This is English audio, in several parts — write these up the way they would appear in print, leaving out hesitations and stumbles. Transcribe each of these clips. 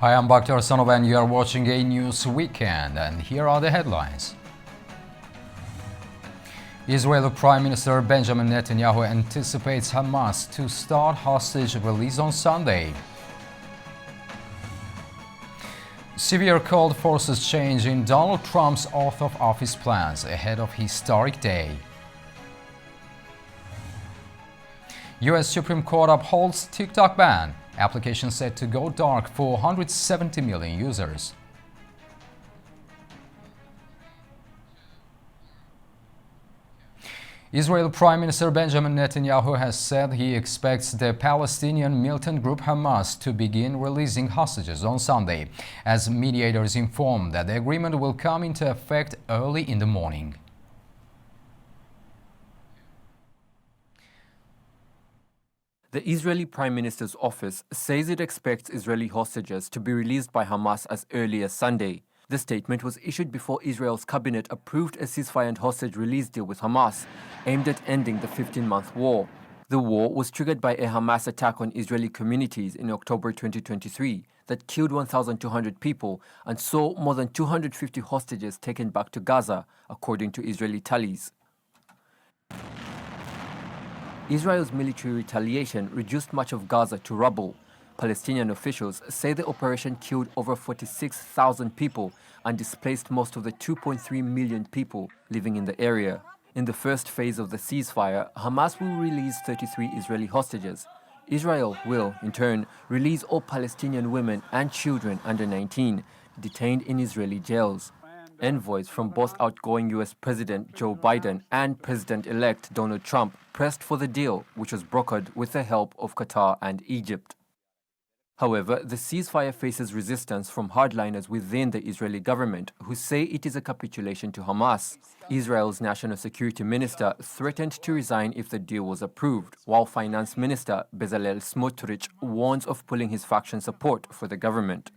Hi, I'm Bakhtar Sanov and you are watching AnewZ Weekend, and here are the headlines. Israeli Prime Minister Benjamin Netanyahu anticipates Hamas to start hostage release on Sunday. Severe cold forces change in Donald Trump's oath of office plans ahead of historic day. U.S. Supreme Court upholds TikTok ban. Application set to go dark for 170 million users. Israel Prime Minister Benjamin Netanyahu has said he expects the Palestinian militant group Hamas to begin releasing hostages on Sunday, as mediators inform that the agreement will come into effect early in the morning. The Israeli Prime Minister's office says it expects Israeli hostages to be released by Hamas as early as Sunday. The statement was issued before Israel's cabinet approved a ceasefire and hostage release deal with Hamas, aimed at ending the 15-month war. The war was triggered by a Hamas attack on Israeli communities in October 2023 that killed 1,200 people and saw more than 250 hostages taken back to Gaza, according to Israeli tallies. Israel's military retaliation reduced much of Gaza to rubble. Palestinian officials say the operation killed over 46,000 people and displaced most of the 2.3 million people living in the area. In the first phase of the ceasefire, Hamas will release 33 Israeli hostages. Israel will, in turn, release all Palestinian women and children under 19 detained in Israeli jails. Envoys from both outgoing U.S. President Joe Biden and President-elect Donald Trump pressed for the deal, which was brokered with the help of Qatar and Egypt. However, the ceasefire faces resistance from hardliners within the Israeli government, who say it is a capitulation to Hamas. Israel's national security minister threatened to resign if the deal was approved, while Finance Minister Bezalel Smotrich warns of pulling his faction support for the government.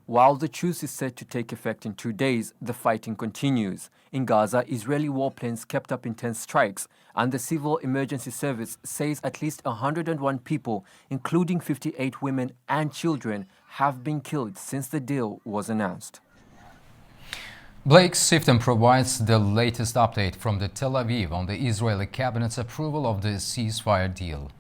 While the truce is set to take effect in 2 days, the fighting continues. In Gaza, Israeli warplanes kept up intense strikes, and the Civil Emergency Service says at least 101 people, including 58 women and children, have been killed since the deal was announced. Blake Sifton provides the latest update from Tel Aviv on the Israeli cabinet's approval of the ceasefire deal.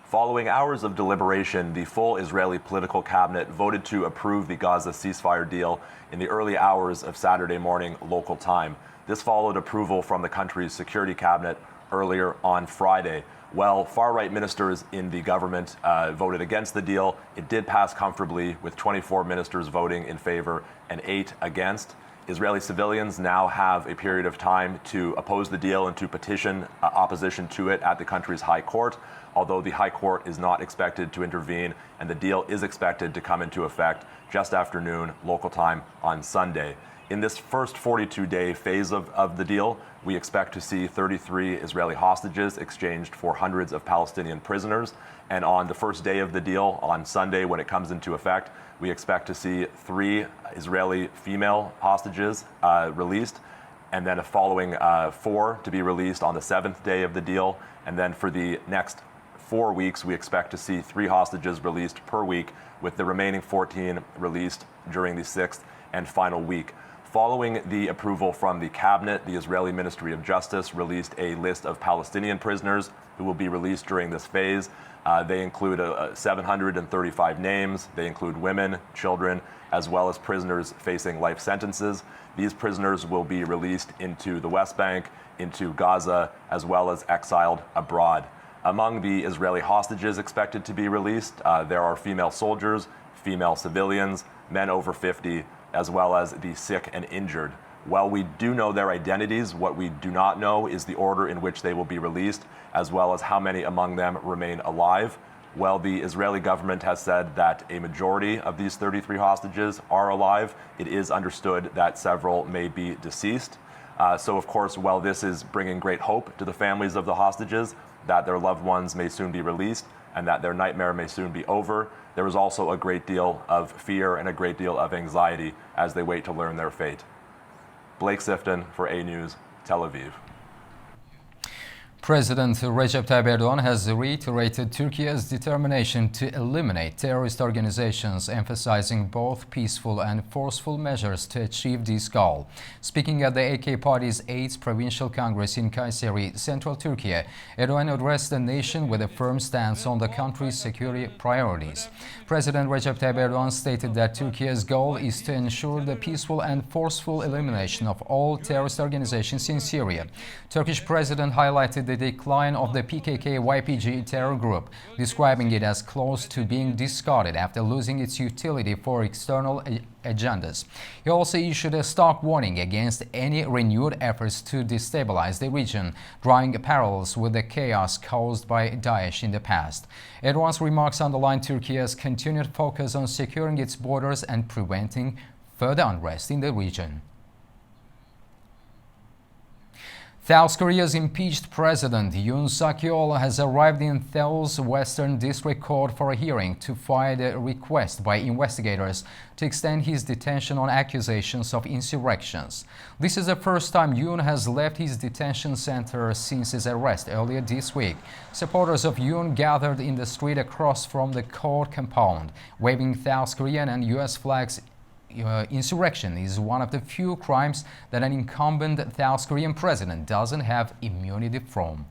Following hours of deliberation, the full Israeli political cabinet voted to approve the Gaza ceasefire deal in the early hours of Saturday morning local time. This followed approval from the country's security cabinet earlier on Friday. While far-right ministers in the government voted against the deal, it did pass comfortably, with 24 ministers voting in favor and 8 against. Israeli civilians now have a period of time to oppose the deal and to petition opposition to it at the country's high court, although the high court is not expected to intervene, and the deal is expected to come into effect just after noon local time on Sunday. In this first 42-day phase of the deal, we expect to see 33 Israeli hostages exchanged for hundreds of Palestinian prisoners. And on the first day of the deal, on Sunday, when it comes into effect, we expect to see 3 Israeli female hostages released, and then a following 4 to be released on the 7th day of the deal. And then for the next 4 weeks, we expect to see 3 hostages released per week, with the remaining 14 released during the 6th and final week. Following the approval from the cabinet, the Israeli Ministry of Justice released a list of Palestinian prisoners who will be released during this phase. They include 735 names. They include women, children, as well as prisoners facing life sentences. These prisoners will be released into the West Bank, into Gaza, as well as exiled abroad. Among the Israeli hostages expected to be released, there are female soldiers, female civilians, men over 50, as well as the sick and injured. While we do know their identities, what we do not know is the order in which they will be released, as well as how many among them remain alive. While the Israeli government has said that a majority of these 33 hostages are alive, it is understood that several may be deceased. So, of course, while this is bringing great hope to the families of the hostages, that their loved ones may soon be released and that their nightmare may soon be over, there is also a great deal of fear and a great deal of anxiety as they wait to learn their fate. Blake Sifton for AnewZ, Tel Aviv. President Recep Tayyip Erdogan has reiterated Turkey's determination to eliminate terrorist organizations, emphasizing both peaceful and forceful measures to achieve this goal. Speaking at the AK Party's 8th Provincial Congress in Kayseri, central Turkey, Erdogan addressed the nation with a firm stance on the country's security priorities. President Recep Tayyip Erdogan stated that Turkey's goal is to ensure the peaceful and forceful elimination of all terrorist organizations in Syria. Turkish President highlighted the decline of the PKK-YPG terror group, describing it as close to being discarded after losing its utility for external agendas. He also issued a stark warning against any renewed efforts to destabilize the region, drawing parallels with the chaos caused by Daesh in the past. Erdogan's remarks underlined Turkey's continued focus on securing its borders and preventing further unrest in the region. South Korea's impeached president Yoon Suk-yeol has arrived in Seoul's Western District Court for a hearing to file a request by investigators to extend his detention on accusations of insurrections. This is the first time Yoon has left his detention center since his arrest earlier this week. Supporters of Yoon gathered in the street across from the court compound, waving South Korean and U.S. flags. Insurrection is one of the few crimes that an incumbent South Korean president doesn't have immunity from.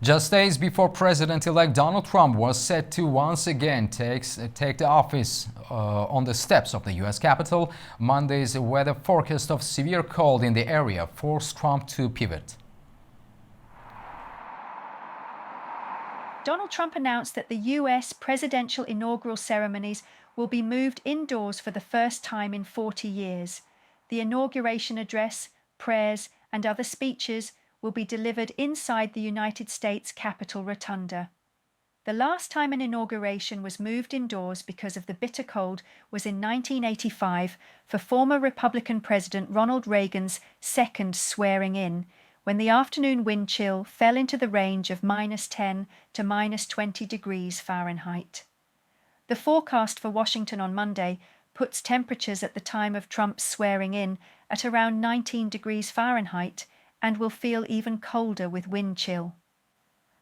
Just days before President-elect Donald Trump was set to once again take the office on the steps of the U.S. Capitol, Monday's weather forecast of severe cold in the area forced Trump to pivot. Donald Trump announced that the U.S. presidential inaugural ceremonies will be moved indoors for the first time in 40 years. The inauguration address, prayers, and other speeches will be delivered inside the United States Capitol Rotunda. The last time an inauguration was moved indoors because of the bitter cold was in 1985 for former Republican President Ronald Reagan's second swearing-in, when the afternoon wind chill fell into the range of -10 to -20 degrees Fahrenheit. The forecast for Washington on Monday puts temperatures at the time of Trump's swearing-in at around 19 degrees Fahrenheit and will feel even colder with wind chill.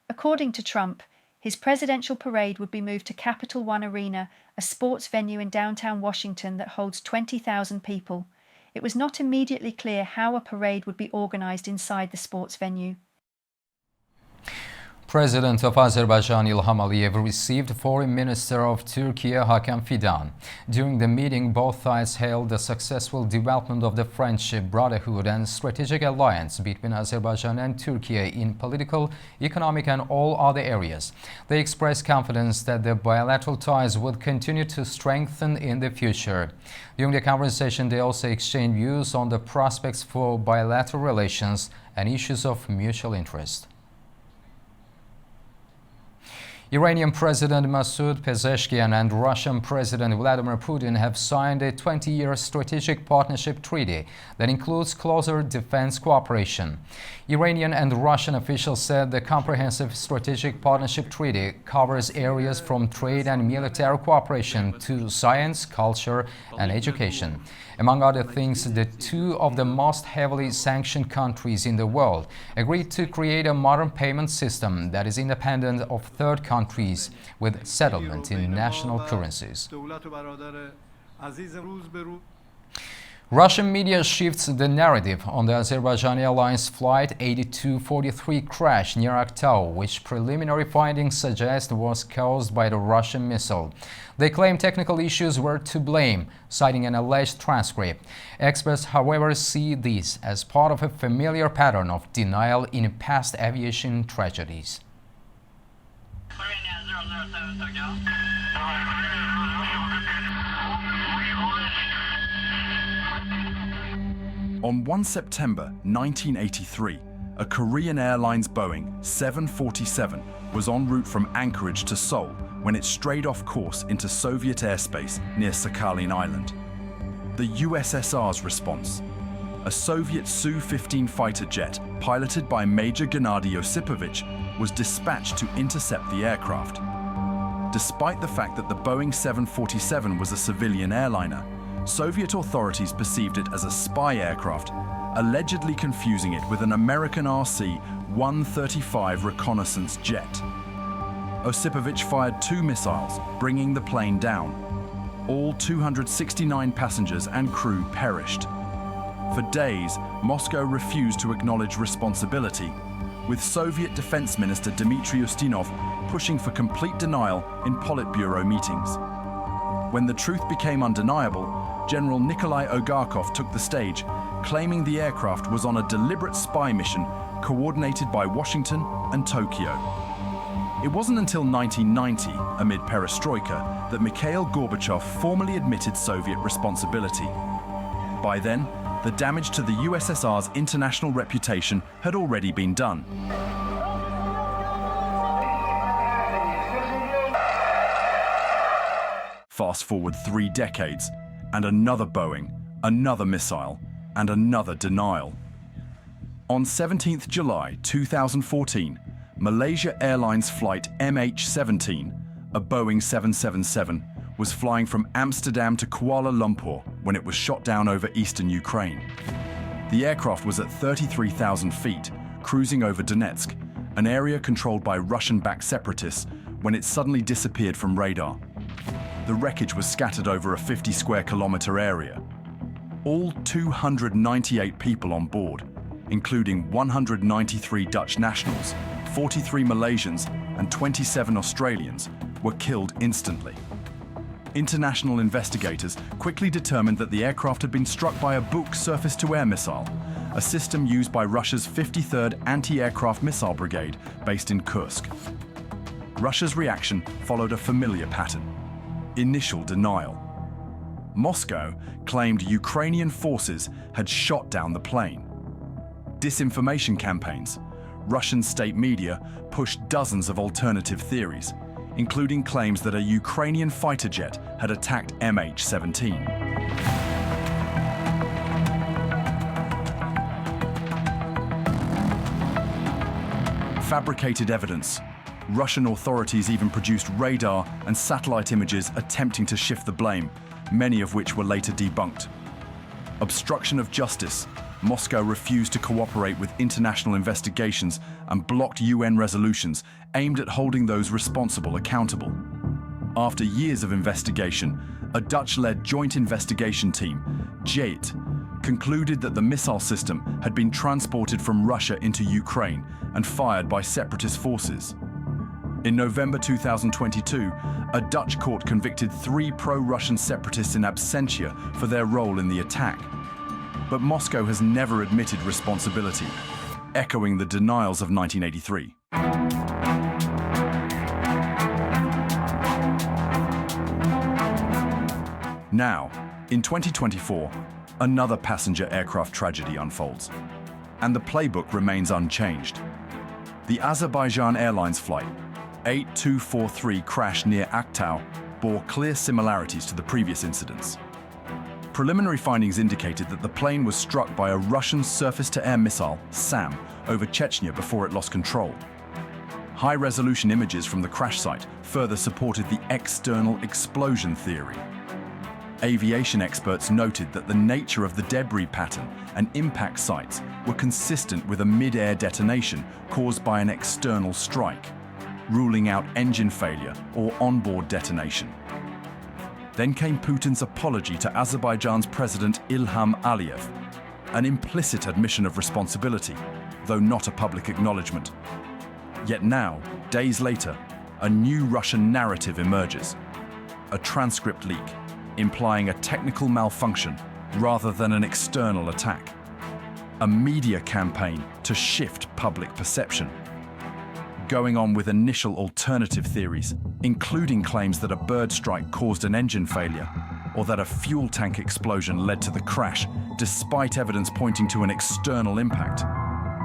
According to Trump, his presidential parade would be moved to Capital One Arena, a sports venue in downtown Washington that holds 20,000 people. It was not immediately clear how a parade would be organized inside the sports venue. President of Azerbaijan Ilham Aliyev received Foreign Minister of Turkey Hakan Fidan. During the meeting, both sides hailed the successful development of the friendship, brotherhood and strategic alliance between Azerbaijan and Turkey in political, economic and all other areas. They expressed confidence that the bilateral ties would continue to strengthen in the future. During the conversation, they also exchanged views on the prospects for bilateral relations and issues of mutual interest. Iranian President Masoud Pezeshkian and Russian President Vladimir Putin have signed a 20-year strategic partnership treaty that includes closer defense cooperation. Iranian and Russian officials said the comprehensive strategic partnership treaty covers areas from trade and military cooperation to science, culture, and education. Among other things, the two of the most heavily sanctioned countries in the world agreed to create a modern payment system that is independent of third countries with settlement in national currencies. Russian media shifts the narrative on the Azerbaijani Airlines Flight 8243 crash near Aktau, which preliminary findings suggest was caused by the Russian missile. They claim technical issues were to blame, citing an alleged transcript. Experts, however, see this as part of a familiar pattern of denial in past aviation tragedies. On 1 September 1983, a Korean Airlines Boeing 747 was en route from Anchorage to Seoul when it strayed off course into Soviet airspace near Sakhalin Island. The USSR's response: a Soviet Su-15 fighter jet piloted by Major Gennady Osipovich was dispatched to intercept the aircraft. Despite the fact that the Boeing 747 was a civilian airliner, Soviet authorities perceived it as a spy aircraft, allegedly confusing it with an American RC-135 reconnaissance jet. Osipovich fired 2 missiles, bringing the plane down. All 269 passengers and crew perished. For days, Moscow refused to acknowledge responsibility, with Soviet Defense Minister Dmitry Ustinov pushing for complete denial in Politburo meetings. When the truth became undeniable, General Nikolai Ogarkov took the stage, claiming the aircraft was on a deliberate spy mission coordinated by Washington and Tokyo. It wasn't until 1990, amid perestroika, that Mikhail Gorbachev formally admitted Soviet responsibility. By then, the damage to the USSR's international reputation had already been done. Fast forward 3 decades, and another Boeing, another missile, and another denial. On 17th July 2014, Malaysia Airlines flight MH17, a Boeing 777, was flying from Amsterdam to Kuala Lumpur when it was shot down over eastern Ukraine. The aircraft was at 33,000 feet, cruising over Donetsk, an area controlled by Russian-backed separatists, when it suddenly disappeared from radar. The wreckage was scattered over a 50 square kilometer area. All 298 people on board, including 193 Dutch nationals, 43 Malaysians, and 27 Australians, were killed instantly. International investigators quickly determined that the aircraft had been struck by a Buk surface-to-air missile, a system used by Russia's 53rd Anti-Aircraft Missile Brigade based in Kursk. Russia's reaction followed a familiar pattern: initial denial. Moscow claimed Ukrainian forces had shot down the plane. Disinformation campaigns, Russian state media pushed dozens of alternative theories, including claims that a Ukrainian fighter jet had attacked MH17. Fabricated evidence. Russian authorities even produced radar and satellite images attempting to shift the blame, many of which were later debunked. Obstruction of justice. Moscow refused to cooperate with international investigations and blocked UN resolutions aimed at holding those responsible accountable. After years of investigation, a Dutch-led joint investigation team, JET, concluded that the missile system had been transported from Russia into Ukraine and fired by separatist forces. In November 2022, a Dutch court convicted 3 pro-Russian separatists in absentia for their role in the attack. But Moscow has never admitted responsibility, echoing the denials of 1983. Now, in 2024, another passenger aircraft tragedy unfolds, and the playbook remains unchanged. The Azerbaijan Airlines flight 8243 crash near Aktau bore clear similarities to the previous incidents. Preliminary findings indicated that the plane was struck by a Russian surface-to-air missile, SAM, over Chechnya before it lost control. High-resolution images from the crash site further supported the external explosion theory. Aviation experts noted that the nature of the debris pattern and impact sites were consistent with a mid-air detonation caused by an external strike, ruling out engine failure or onboard detonation. Then came Putin's apology to Azerbaijan's President Ilham Aliyev, an implicit admission of responsibility, though not a public acknowledgement. Yet now, days later, a new Russian narrative emerges, a transcript leak implying a technical malfunction rather than an external attack, a media campaign to shift public perception. Going on with initial alternative theories, including claims that a bird strike caused an engine failure or that a fuel tank explosion led to the crash, despite evidence pointing to an external impact.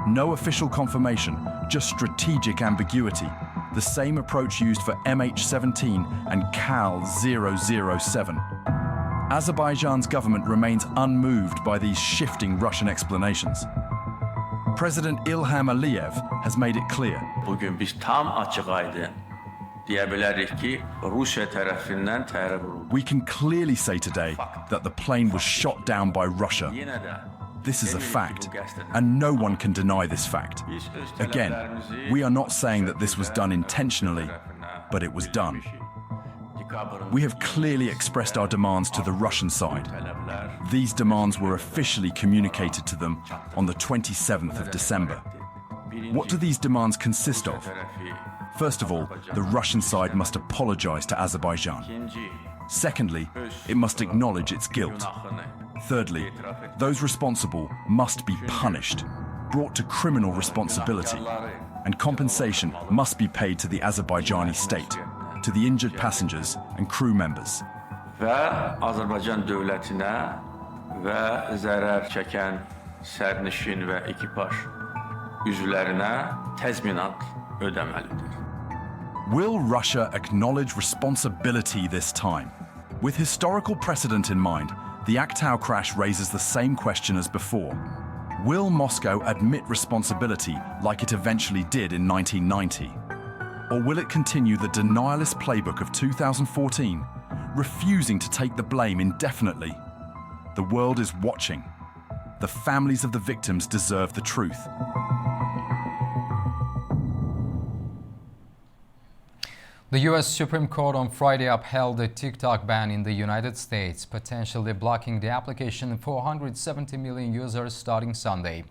No official confirmation, just strategic ambiguity, the same approach used for MH17 and KAL 007. Azerbaijan's government remains unmoved by these shifting Russian explanations. President Ilham Aliyev has made it clear. Bugün biz tam açık aydın diyebiliriz ki Rusya tarafından terör vuruldu. We can clearly say today that the plane was shot down by Russia. Yine de This is a fact, and no one can deny this fact. Again, we are not saying that this was done intentionally, but it was done. We have clearly expressed our demands to the Russian side. These demands were officially communicated to them on the 27th of December. What do these demands consist of? First of all, the Russian side must apologize to Azerbaijan. Secondly, it must acknowledge its guilt. Thirdly, those responsible must be punished, brought to criminal responsibility, and compensation must be paid to the Azerbaijani state, to the injured passengers and crew members. Ve Azerbaycan devletine ve zarar çeken sərnişin ve ekipaj üzvlerine tezminat ödemelidir. Will Russia acknowledge responsibility this time? With historical precedent in mind, the Aktau crash raises the same question as before. Will Moscow admit responsibility like it eventually did in 1990? Or will it continue the denialist playbook of 2014, refusing to take the blame indefinitely? The world is watching. The families of the victims deserve the truth. The U.S. Supreme Court on Friday upheld a TikTok ban in the United States, potentially blocking the application for 170 million users starting Sunday.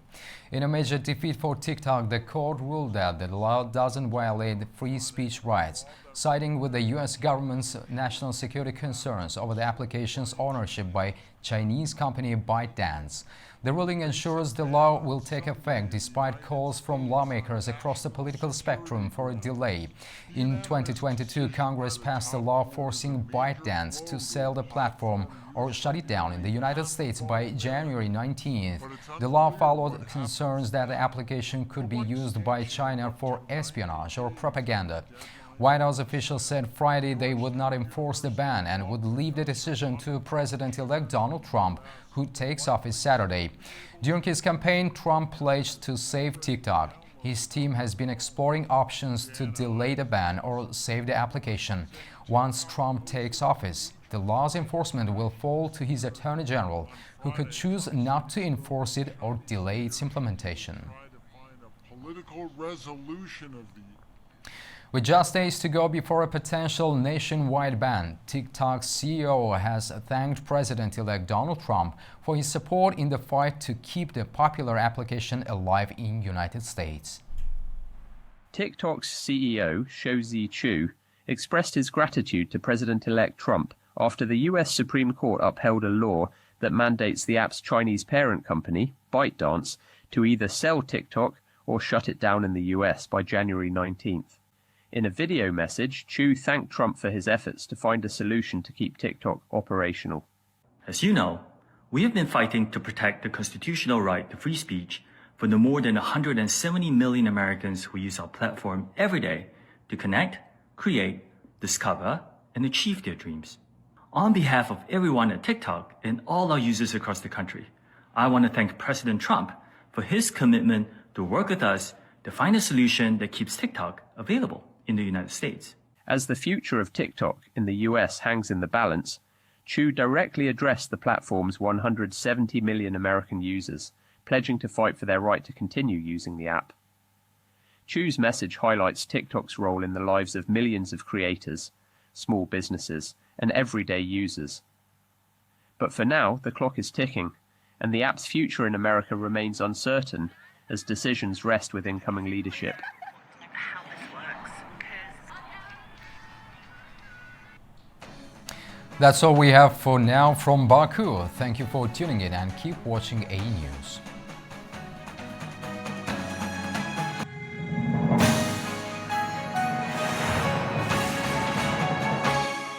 In a major defeat for TikTok, the court ruled that the law doesn't violate free speech rights, siding with the U.S. government's national security concerns over the application's ownership by Chinese company ByteDance. The ruling ensures the law will take effect despite calls from lawmakers across the political spectrum for a delay. In 2022, Congress passed a law forcing ByteDance to sell the platform or shut it down in the United States by January 19th. The law followed concerns that the application could be used by China for espionage or propaganda. White House officials said Friday they would not enforce the ban and would leave the decision to President-elect Donald Trump, who takes office Saturday. During his campaign, Trump pledged to save TikTok. His team has been exploring options to delay the ban or save the application. Once Trump takes office, the law's enforcement will fall to his Attorney General, who could choose not to enforce it or delay its implementation. With just days to go before a potential nationwide ban, TikTok's CEO has thanked President-elect Donald Trump for his support in the fight to keep the popular application alive in the United States. TikTok's CEO, Shouzi Chu, expressed his gratitude to President-elect Trump after the US Supreme Court upheld a law that mandates the app's Chinese parent company, ByteDance, to either sell TikTok or shut it down in the US by January 19th. In a video message, Chu thanked Trump for his efforts to find a solution to keep TikTok operational. As you know, we have been fighting to protect the constitutional right to free speech for the more than 170 million Americans who use our platform every day to connect, create, discover, and achieve their dreams. On behalf of everyone at TikTok and all our users across the country, I want to thank President Trump for his commitment to work with us to find a solution that keeps TikTok available in the United States. As the future of TikTok in the US hangs in the balance, Chu directly addressed the platform's 170 million American users, pledging to fight for their right to continue using the app. Chu's message highlights TikTok's role in the lives of millions of creators, small businesses, and everyday users. But for now, the clock is ticking, and the app's future in America remains uncertain as decisions rest with incoming leadership. That's all we have for now from Baku. Thank you for tuning in and keep watching AnewZ.